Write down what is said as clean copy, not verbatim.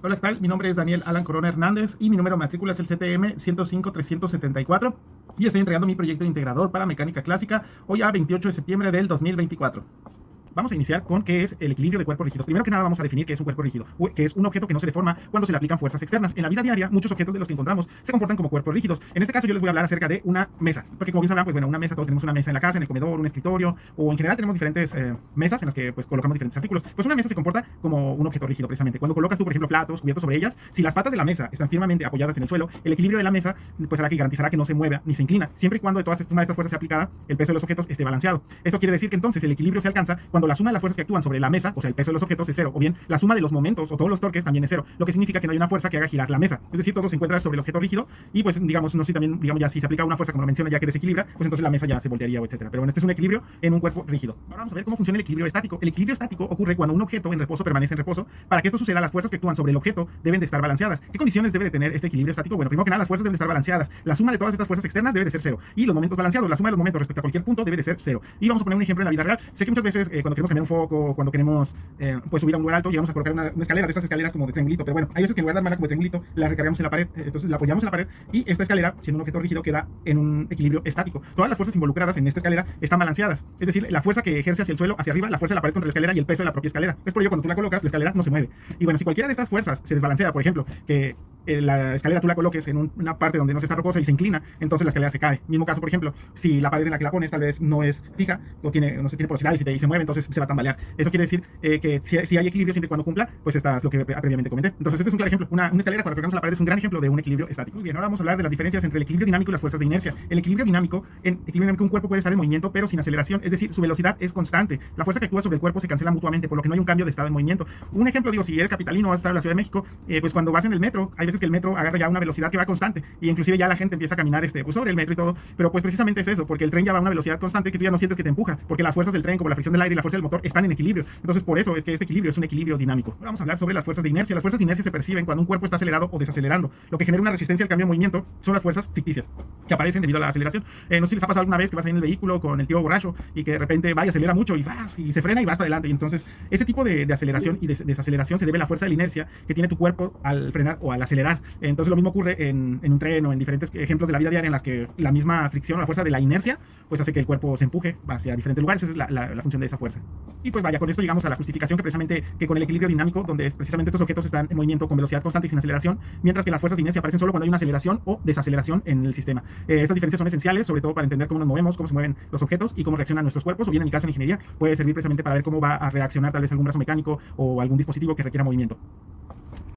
Hola, ¿qué tal? Mi nombre es Daniel Alan Corona Hernández y mi número de matrícula es el CTM 105374 y estoy entregando mi proyecto de integrador para mecánica clásica hoy a 28 de septiembre del 2024. Vamos a iniciar con qué es el equilibrio de cuerpos rígidos. Primero que nada vamos a definir qué es un cuerpo rígido, que es un objeto que no se deforma cuando se le aplican fuerzas externas. En la vida diaria, muchos objetos de los que encontramos se comportan como cuerpos rígidos. En este caso yo les voy a hablar acerca de una mesa, porque como bien sabrán, pues bueno, una mesa, todos tenemos una mesa en la casa, en el comedor, un escritorio, o en general tenemos diferentes mesas en las que pues colocamos diferentes artículos. Pues una mesa se comporta como un objeto rígido precisamente. Cuando colocas tú, por ejemplo, platos cubiertos sobre ellas, si las patas de la mesa están firmemente apoyadas en el suelo, el equilibrio de la mesa pues hará que garantizará que no se mueva ni se inclina, siempre y cuando de todas estas fuerzas sea aplicada, el peso de los objetos esté balanceado. Esto quiere decir que entonces el equilibrio se alcanza cuando la suma de las fuerzas que actúan sobre la mesa, o sea, el peso de los objetos es cero, o bien la suma de los momentos o todos los torques también es cero, lo que significa que no hay una fuerza que haga girar la mesa. Es decir, todo se encuentra sobre el objeto rígido y pues digamos, no sé, también digamos ya si se aplica una fuerza como lo menciona ya que desequilibra, pues entonces la mesa ya se voltearía o etcétera. Pero bueno, este es un equilibrio en un cuerpo rígido. Ahora vamos a ver cómo funciona el equilibrio estático. El equilibrio estático ocurre cuando un objeto en reposo permanece en reposo. Para que esto suceda, las fuerzas que actúan sobre el objeto deben de estar balanceadas. ¿Qué condiciones debe de tener este equilibrio estático? Bueno, primero que nada, las fuerzas deben de estar balanceadas. La suma de todas estas fuerzas externas debe de ser cero. Y los momentos balanceados, la suma de los momentos respecto a cualquier punto debe de ser cero. Y vamos a poner un ejemplo en la vida real. Sé que muchas veces cuando queremos cambiar un foco, cuando queremos pues subir a un lugar alto, llegamos a colocar una escalera de estas escaleras como de triangulito, pero bueno, hay veces que en lugar de armarla como de triangulito, la recargamos en la pared, entonces la apoyamos en la pared y esta escalera, siendo un objeto rígido, queda en un equilibrio estático. Todas las fuerzas involucradas en esta escalera están balanceadas, es decir, la fuerza que ejerce hacia el suelo, hacia arriba, la fuerza de la pared contra la escalera y el peso de la propia escalera. Es por ello cuando tú la colocas, la escalera no se mueve. Y bueno, si cualquiera de estas fuerzas se desbalancea, por ejemplo, que la escalera tú la coloques en una parte donde no se está rocosa y se inclina, entonces la escalera se cae. Mismo caso, por ejemplo, si la pared en la que la pones tal vez no es fija o tiene, no sé, tiene porosidad y se mueve, entonces se va a tambalear. Eso quiere decir que si hay equilibrio siempre y cuando cumpla, pues está es lo que previamente comenté. Entonces este es un claro ejemplo. Una escalera cuando colocamos la pared es un gran ejemplo de un equilibrio estático. Muy bien, ahora vamos a hablar de las diferencias entre el equilibrio dinámico y las fuerzas de inercia. El equilibrio dinámico, un cuerpo puede estar en movimiento pero sin aceleración, es decir, su velocidad es constante. La fuerza que actúa sobre el cuerpo se cancela mutuamente, por lo que no hay un cambio de estado en movimiento. Un ejemplo, digo, si eres capitalino, vas a estar en la Ciudad de México, pues cuando vas en el metro, hay veces que el metro agarra ya una velocidad que va constante y inclusive ya la gente empieza a caminar pues sobre el metro y todo, pero pues precisamente es eso, porque el tren ya va a una velocidad constante que tú ya no sientes que te empuja, porque las fuerzas del tren, como la fricción del aire y la fuerza del motor, están en equilibrio. Entonces por eso es que este equilibrio es un equilibrio dinámico. Ahora vamos a hablar sobre las fuerzas de inercia. Las fuerzas de inercia se perciben cuando un cuerpo está acelerado o desacelerando. Lo que genera una resistencia al cambio de movimiento son las fuerzas ficticias que aparecen debido a la aceleración. No sé si les ha pasado alguna vez que vas ahí en el vehículo con el tío borracho y que de repente va y acelera mucho y se frena y vas para adelante. Y entonces ese tipo de aceleración y de desaceleración se debe a la fuerza de la inercia que tiene tu cuerpo al frenar o al acelerar. Entonces lo mismo ocurre en un tren o en diferentes ejemplos de la vida diaria en las que la misma fricción o la fuerza de la inercia pues hace que el cuerpo se empuje hacia diferentes lugares. Esa es la función de esa fuerza. Y pues vaya, con esto llegamos a la justificación que precisamente que con el equilibrio dinámico, donde precisamente estos objetos están en movimiento con velocidad constante y sin aceleración, mientras que las fuerzas de inercia aparecen solo cuando hay una aceleración o desaceleración en el sistema. Estas diferencias son esenciales, sobre todo para entender cómo nos movemos, cómo se mueven los objetos y cómo reaccionan nuestros cuerpos, o bien en el caso de ingeniería puede servir precisamente para ver cómo va a reaccionar tal vez algún brazo mecánico o algún dispositivo que requiera movimiento.